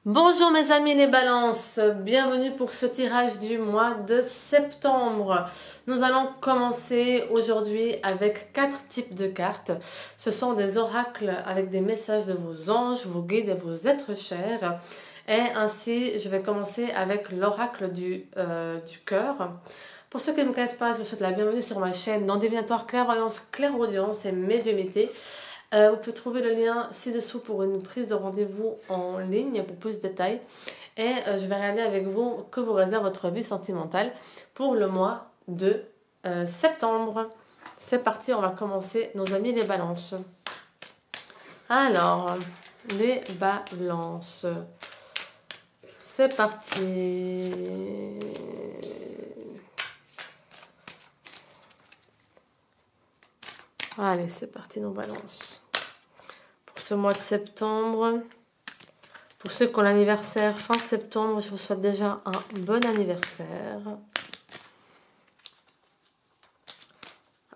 Bonjour mes amis les balances, bienvenue pour ce tirage du mois de septembre. Nous allons commencer aujourd'hui avec 4 types de cartes. Ce sont des oracles avec des messages de vos anges, vos guides et vos êtres chers. Et ainsi, je vais commencer avec l'oracle du cœur. Pour ceux qui ne me connaissent pas, je vous souhaite la bienvenue sur ma chaîne dans Divinatoire Clairvoyance, Clairaudience et Médiumnité. Vous pouvez trouver le lien ci-dessous pour une prise de rendez-vous en ligne pour plus de détails. Et je vais regarder avec vous que vous réserve votre vie sentimentale pour le mois de septembre. C'est parti, on va commencer nos amis les balances. Alors, les balances. C'est parti. Allez, c'est parti, nos balances. Pour ce mois de septembre, pour ceux qui ont l'anniversaire fin septembre, je vous souhaite déjà un bon anniversaire.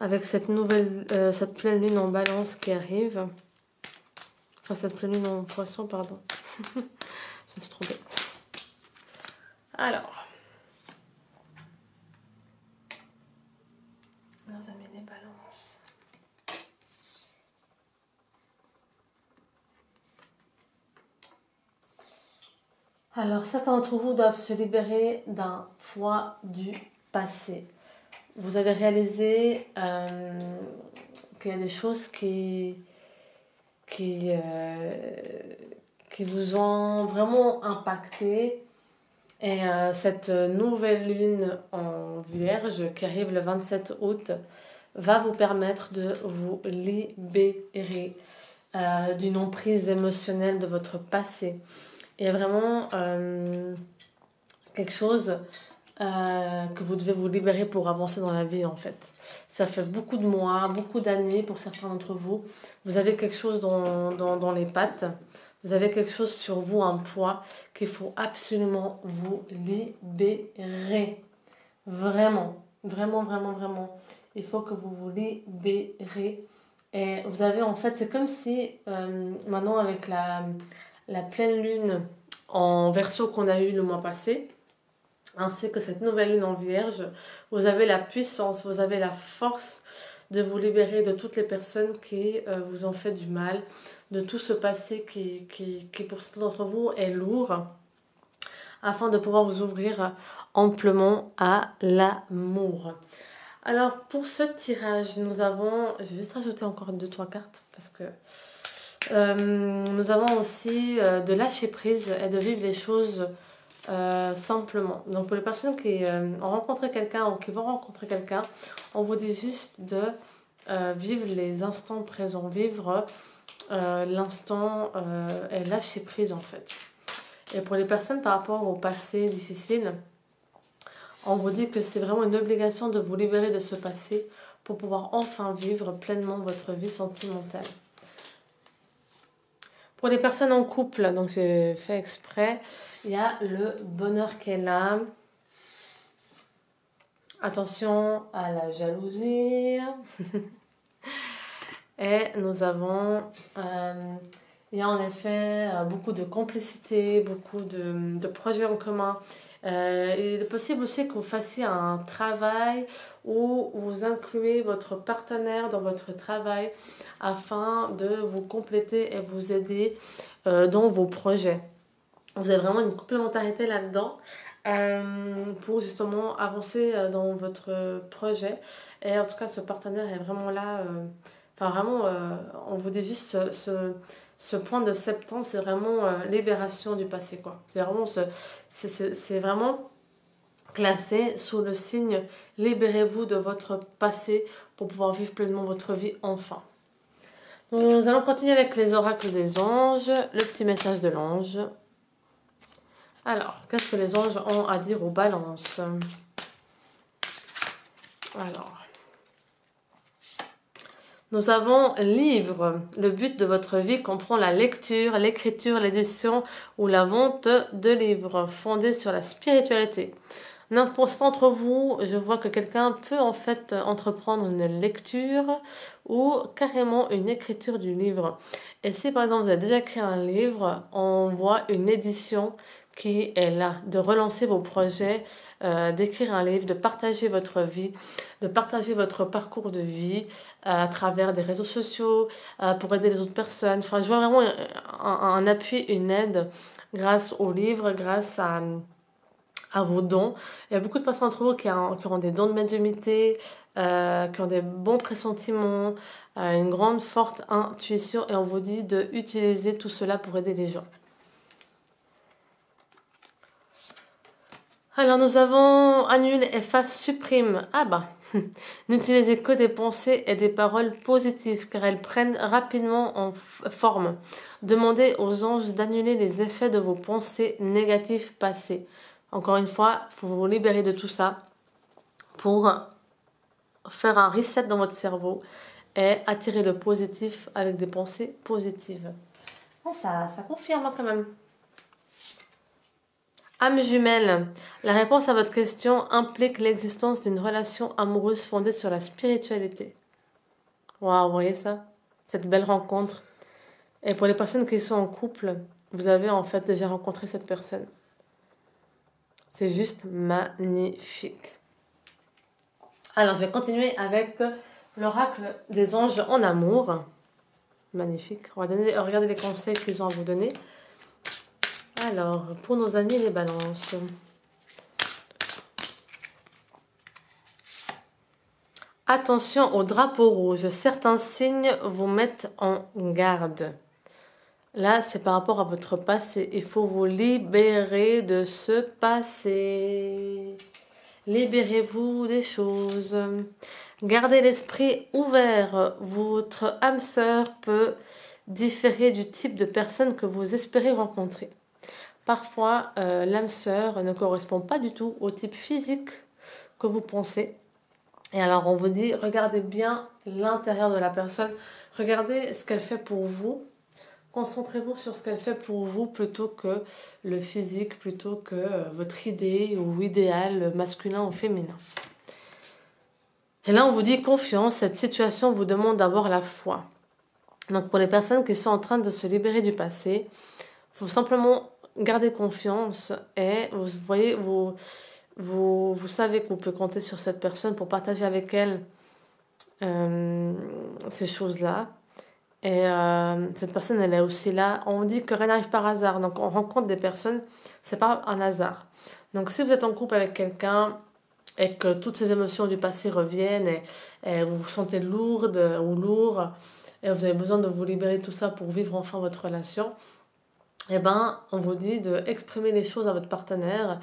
Avec cette cette pleine lune en balance qui arrive. Enfin, cette pleine lune en poisson, pardon. Je me suis trompée. Alors. Nos amis des balances. Alors, certains d'entre vous doivent se libérer d'un poids du passé. Vous avez réalisé qu'il y a des choses qui vous ont vraiment impacté. Et cette nouvelle lune en Vierge qui arrive le 27 août va vous permettre de vous libérer d'une emprise émotionnelle de votre passé. Et vraiment quelque chose que vous devez vous libérer pour avancer dans la vie en fait. Ça fait beaucoup de mois, beaucoup d'années pour certains d'entre vous. Vous avez quelque chose dans les pattes. Vous avez quelque chose sur vous, un poids qu'il faut absolument vous libérer. Vraiment, vraiment, vraiment, vraiment. Il faut que vous vous libérez. Et vous avez en fait, c'est comme si maintenant avec la pleine lune en Verseau qu'on a eu le mois passé, ainsi que cette nouvelle lune en Vierge, vous avez la puissance, vous avez la force de vous libérer de toutes les personnes qui vous ont fait du mal, de tout ce passé qui pour certains d'entre vous est lourd, afin de pouvoir vous ouvrir amplement à l'amour. Alors pour ce tirage, nous avons, je vais juste rajouter encore 2-3 cartes parce que nous avons aussi de lâcher prise et de vivre les choses simplement. Donc pour les personnes qui ont rencontré quelqu'un ou qui vont rencontrer quelqu'un, on vous dit juste de vivre les instants présents, vivre l'instant et lâcher prise en fait. Et pour les personnes par rapport au passé difficile, on vous dit que c'est vraiment une obligation de vous libérer de ce passé pour pouvoir enfin vivre pleinement votre vie sentimentale. Pour les personnes en couple, donc j'ai fait exprès, il y a le bonheur qui est là. Attention à la jalousie. Et nous avons, il y a en effet beaucoup de complicité, beaucoup de projets en commun. Il est possible aussi que vous fassiez un travail où vous incluez votre partenaire dans votre travail afin de vous compléter et vous aider dans vos projets. Vous avez vraiment une complémentarité là-dedans pour justement avancer dans votre projet. Et en tout cas, ce partenaire est vraiment là. Enfin, vraiment, on vous dit juste ce point de septembre, c'est vraiment libération du passé, quoi. C'est vraiment, c'est vraiment classé sous le signe libérez-vous de votre passé pour pouvoir vivre pleinement votre vie enfin. Donc, nous allons continuer avec les oracles des anges, le petit message de l'ange. Alors, qu'est-ce que les anges ont à dire aux balances? Alors, nous avons livre. Le but de votre vie comprend la lecture, l'écriture, l'édition ou la vente de livres fondés sur la spiritualité. Donc pour certains d'entre vous, je vois que quelqu'un peut en fait entreprendre une lecture ou carrément une écriture du livre. Et si par exemple vous avez déjà écrit un livre, on voit une édition qui est là, de relancer vos projets, d'écrire un livre, de partager votre vie, de partager votre parcours de vie à travers des réseaux sociaux, pour aider les autres personnes. Enfin, je vois vraiment un appui, une aide grâce au livre, grâce à vos dons. Il y a beaucoup de personnes d'entre vous qui ont des dons de médiumnité, qui ont des bons pressentiments, une grande forte intuition et on vous dit d'utiliser tout cela pour aider les gens. Alors nous avons annule, efface, supprime. Ah bah, n'utilisez que des pensées et des paroles positives car elles prennent rapidement en forme. Demandez aux anges d'annuler les effets de vos pensées négatives passées. Encore une fois, il faut vous libérer de tout ça pour faire un reset dans votre cerveau et attirer le positif avec des pensées positives. Ah, ça confirme quand même. Âme jumelle, la réponse à votre question implique l'existence d'une relation amoureuse fondée sur la spiritualité. Waouh, vous voyez ça? Cette belle rencontre. Et pour les personnes qui sont en couple, vous avez en fait déjà rencontré cette personne. C'est juste magnifique. Alors, je vais continuer avec l'oracle des anges en amour. Magnifique. On va regarder les conseils qu'ils ont à vous donner. Alors, pour nos amis les balances. Attention au drapeau rouge. Certains signes vous mettent en garde. Là, c'est par rapport à votre passé. Il faut vous libérer de ce passé. Libérez-vous des choses. Gardez l'esprit ouvert. Votre âme sœur peut différer du type de personne que vous espérez rencontrer. Parfois, l'âme sœur ne correspond pas du tout au type physique que vous pensez. Et alors, on vous dit, regardez bien l'intérieur de la personne. Regardez ce qu'elle fait pour vous. Concentrez-vous sur ce qu'elle fait pour vous plutôt que le physique, plutôt que votre idée ou idéal masculin ou féminin. Et là, on vous dit confiance. Cette situation vous demande d'avoir la foi. Donc, pour les personnes qui sont en train de se libérer du passé, il faut simplement garder confiance et vous voyez, vous savez que vous pouvez compter sur cette personne pour partager avec elle ces choses-là. Et cette personne, elle est aussi là. On dit que rien n'arrive par hasard. Donc, on rencontre des personnes, c'est pas un hasard. Donc, si vous êtes en couple avec quelqu'un et que toutes ces émotions du passé reviennent et vous vous sentez lourde ou lourd et vous avez besoin de vous libérer de tout ça pour vivre enfin votre relation, eh ben, on vous dit d'exprimer les choses à votre partenaire.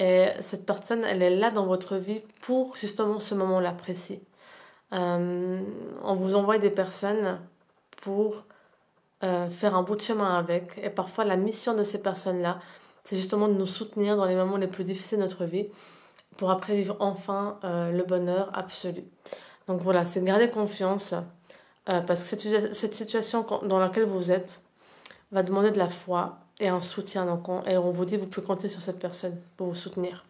Et cette personne, elle est là dans votre vie pour justement ce moment-là précis. On vous envoie des personnes pour faire un bout de chemin avec. Et parfois, la mission de ces personnes-là, c'est justement de nous soutenir dans les moments les plus difficiles de notre vie pour après vivre enfin le bonheur absolu. Donc voilà, c'est de garder confiance parce que cette situation dans laquelle vous êtes va demander de la foi et un soutien. Donc et on vous dit, vous pouvez compter sur cette personne pour vous soutenir.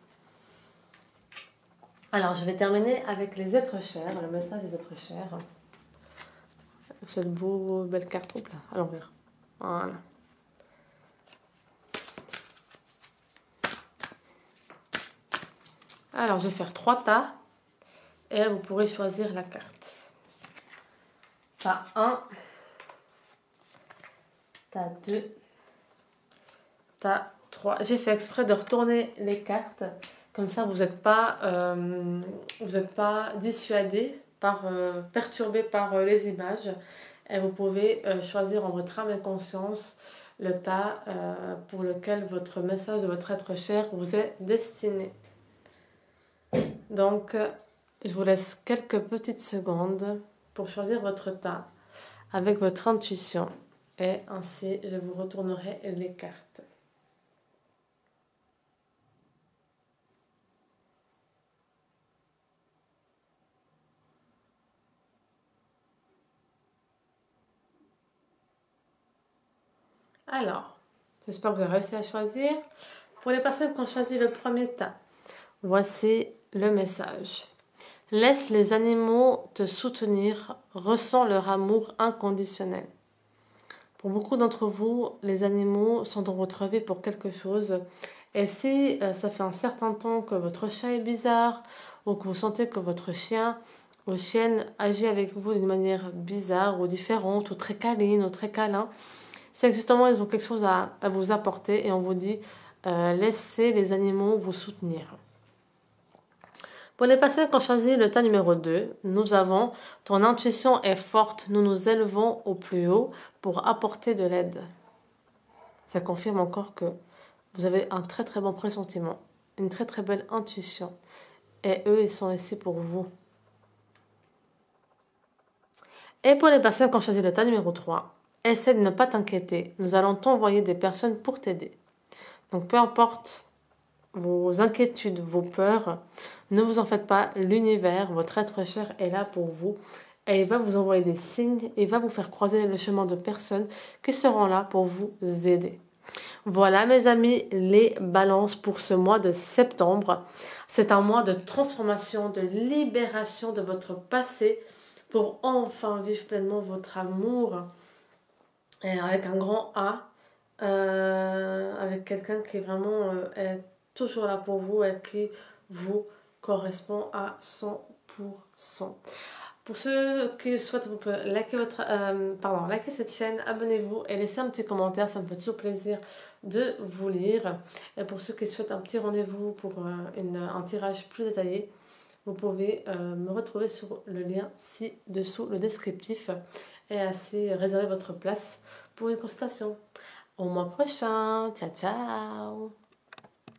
Alors, je vais terminer avec les êtres chers, le message des êtres chers. Cette belle carte là, à l'envers. Voilà. Alors, je vais faire 3 tas et vous pourrez choisir la carte. Tas 1, tas 2, tas 3. J'ai fait exprès de retourner les cartes. Comme ça, vous n'êtes pas dissuadé, perturbé par les images. Et vous pouvez choisir en votre âme et conscience le tas pour lequel votre message de votre être cher vous est destiné. Donc, je vous laisse quelques petites secondes pour choisir votre tas avec votre intuition. Et ainsi, je vous retournerai les cartes. Alors, j'espère que vous avez réussi à choisir. Pour les personnes qui ont choisi le premier tas, Voici le message. Laisse les animaux te soutenir, ressens leur amour inconditionnel. Pour beaucoup d'entre vous, les animaux sont dans votre vie pour quelque chose. Et si ça fait un certain temps que votre chat est bizarre, ou que vous sentez que votre chien ou chienne agit avec vous d'une manière bizarre ou différente, ou très câline, ou très câlin, c'est que justement ils ont quelque chose à vous apporter et on vous dit laissez les animaux vous soutenir. Pour les personnes qui ont choisi le tas numéro 2, nous avons ton intuition est forte, nous nous élevons au plus haut pour apporter de l'aide. Ça confirme encore que vous avez un très très bon pressentiment, une très très belle intuition. Et eux, ils sont ici pour vous. Et pour les personnes qui ont choisi le tas numéro 3, essaie de ne pas t'inquiéter. Nous allons t'envoyer des personnes pour t'aider. Donc peu importe vos inquiétudes, vos peurs, ne vous en faites pas. L'univers, votre être cher est là pour vous. Et il va vous envoyer des signes. Il va vous faire croiser le chemin de personnes qui seront là pour vous aider. Voilà mes amis, les balances pour ce mois de septembre. C'est un mois de transformation, de libération de votre passé pour enfin vivre pleinement votre amour. Et avec un grand A, avec quelqu'un qui vraiment est toujours là pour vous et qui vous correspond à 100%. Pour ceux qui souhaitent, vous pouvez liker cette chaîne, abonnez-vous et laissez un petit commentaire, ça me fait toujours plaisir de vous lire. Et pour ceux qui souhaitent un petit rendez-vous pour un tirage plus détaillé, vous pouvez me retrouver sur le lien ci-dessous, le descriptif, et ainsi réserver votre place pour une consultation. Au mois prochain, ciao ciao!